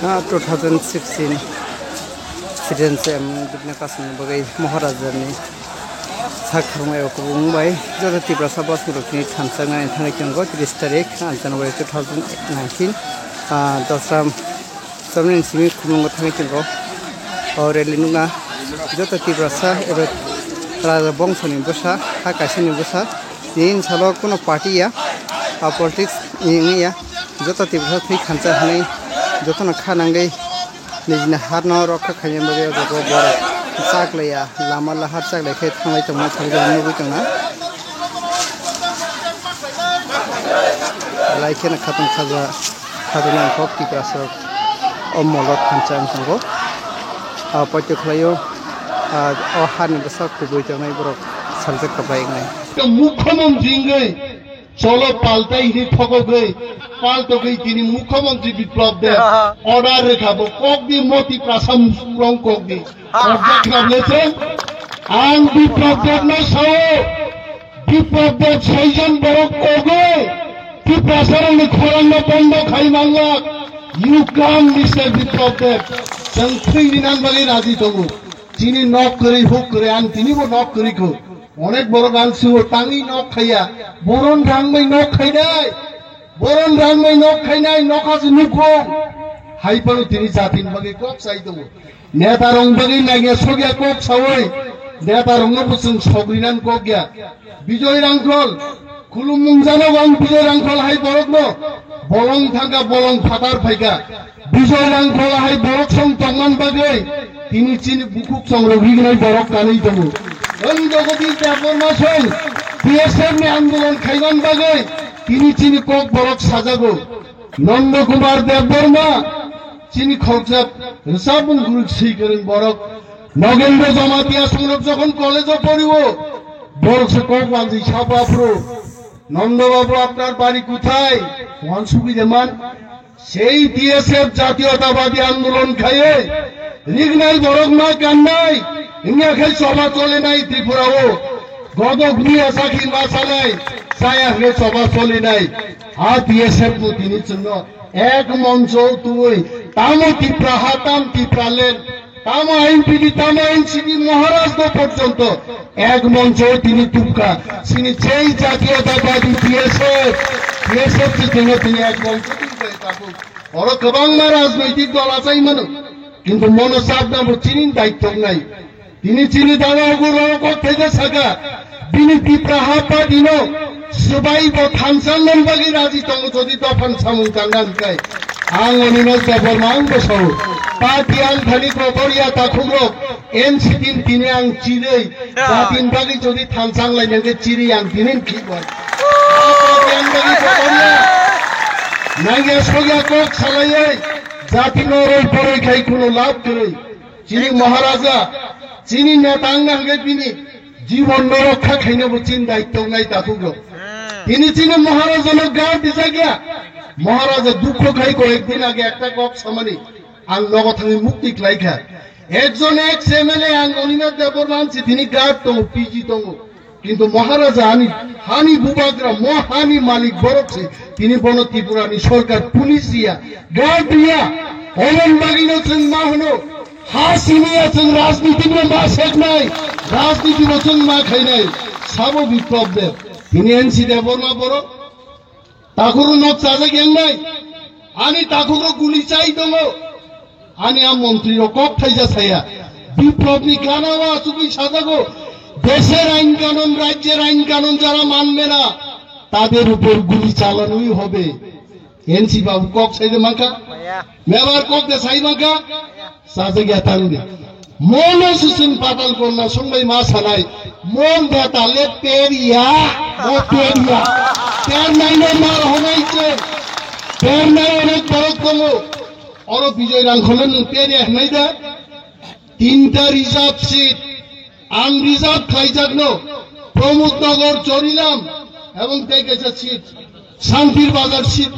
2016 Sidensem dibna kasne bagai Maharaja ni sakhmai ko bungbai jodati prasabas murukni thansanga thangai changgo 30 tarik January 2019 dosam samnin simi khumung thangai changgo relinunga jodati prasa ebe raja bongshoni bosa hakasini bosa nin salo kono party ya politics ya jodati prasa thik khancha hanai jotona khanangai nijina harno rokha khayam bage jogo bor chaklaya lama la har chaklay khe thangai tongma thalga nubi tongna laikena khatung khaja khaduna khok ti prasok omolot khanchang thango paityo khlayo o harni basa kubui tongnai borok saljak kabai ngai মুখ্যমন্ত্রী ngai cholo paltai hi thogoi paltogei tini মুখ্যমন্ত্রী বিপ্লব দে order রেখাবো কগদি মতি প্রাসাম রং কগদি order রাখলেছে আং বিপ্লব দে না সও বিপ্লব দে ছয়জন বড় কগে কি প্রাসারণে খরাঙ্গ বন্ধ খাই Mangla you come mister বিপ্লব দে সংখ্যাই নিনান বালি রাজি তগু চিনি নক করে হুক করে আন তিনি বো নক করি কো অনেক বড় গান শুও টাঙ্গি নক খাইয়া বরণ রাংমাই নক খাই নাই বরণ রাংমাই নক খাই নাই নকাজ নুখো হাইপারো তিনি জাতিন বাগে কক চাই দবো নেতা রং বাগে নাগিয়া সগিয়া কক সাওই নেতা রং বুসুং সগরিনান কক গিয়া বিজয় রাংখল খুলুমুং জানো গান বিজয় রাংখল হাই বরক ন বলং থাকা বলং ফাটার ফাইকা বিজয় রাংখল হাই বরক সং তংমান বাগে তিনি চিনি বুকুক সং রগিনাই বরক কানেই দবো জগদী দেববর্মাসন বিএসএফ নে আন্দোলন খাইবান বাগে তিনি চিনি কক বরক সাজাগো নন্দকুমার দেববর্মা চিনি খরচাপ হিসাবুং গুরু সেই করেন বরক নগেন্দ্র জমাতিয়া সংরব যখন কলেজে পড়িব বরক কক বাঁধি সাপাপ্রো নন্দবাবু আপনার বাড়ি কোথায় ওয়ান সুবিধে মান সেই বিএসএফ জাতীয়তাবাদী আন্দোলন খাইয়ে রিগনাই বরক না কান্নাই ইন্ডিয়া খাই সভা চলে নাই ত্রিপুরাও গদক নিয়ে সাকি মাসা নাই ছায়া হয়ে সভা চলে নাই আর বিএসএফ তিনি জন্য এক মঞ্চ তুই তামো ত্রিপুরা হাতাম ত্রিপুরালেন তামো আইনপিডি তামো এনসিপি মহারাজ পর্যন্ত এক মঞ্চ তিনি টুপকা তিনি যেই জাতীয়তাবাদী বিএসএফ জন্য তিনি এক মঞ্চ তুলবে তাকে বড় গোবাংমা রাজনৈতিক দল আছেই মানুষ কিন্তু মনোচাপ নাম চিনির দায়িত্ব নাই তিনি চিনি দাঁড়াও থেকে থাকা তিনি ত্রিপ্রাহাপা দিন সবাই থানসান বাকি রাজি তং যদি দফান সামু কাঙ্গানকাই আং অনিনো দেববর্মা আং বসাও পার্টি আং খালি করিয়া তাখুমো এনসিপি তিনি আং চিরেই জাতিন বাকি যদি থানসাং লাইনে চিরি আং তিনি কি বল নাইয়া সগিয়া কক সালাইয়ে জাতি নরই পরে খাই কোনো লাভ করে চিনি মহারাজা চিনি নেতাং নাঙ্গে তিনি জীবন রক্ষা খাইনব চিন দায়িত্ব নাই তাকুগ তিনি চিনি মহারাজনের গাঁও দিছা গিয়া মহারাজা দুঃখ খাই কয়েকদিন আগে একটা কক সামানি আং লগত থাকি মুক্তি লাইখা একজন এক্স এমএলএ আং অনিনাথ দেববর্মা তিনি গাঁত দङ পিজি দङ কিন্তু মহারাজা হানি বুবাগ্রা মহানি মালিক বরকছে তিনি বন ত্রিপুরানি সরকার পুলিশ দিয়া গাঁত দিয়া অরণ বাগিনো চিং মা হনো হাসিনি আছেন রাজনীতি মা শেখ নাই রাজনীতি বচন মা খাই নাই সাব বিপ্লব দেব তিনি এনসি দেববর্মা বড় তাকুরু নক চাজে গেল নাই আনি তাকুরু গুলি চাই দङ আনি আম মন্ত্রী কক থাইজা ছাইয়া বিপ্লবী গানাওয়া চুপি সাজাগো দেশের আইন কানুন রাজ্যের আইন কানুন যারা মানবে না তাদের উপর গুলি চালানোই হবে এনসি বাবু কক সাইদে মাখা মেবার কক দে সাই মাখা সাজে গিয়া তাঙ্গে মনো সুসিন পাতাল করনা সঙ্গে মা সানাই মন বেতালে পেরিয়া ও পেরিয়া পের নাইনে মার হনাইছে পের নাই অনেক বরক কমো অর বিজয় রাংখলেন পেরিয়া নাই দা তিনটা reserve seat unreserved খাইজাগনো Pramodnagar Charilam এবং দেখেছে সিট শান্তির বাজার সিট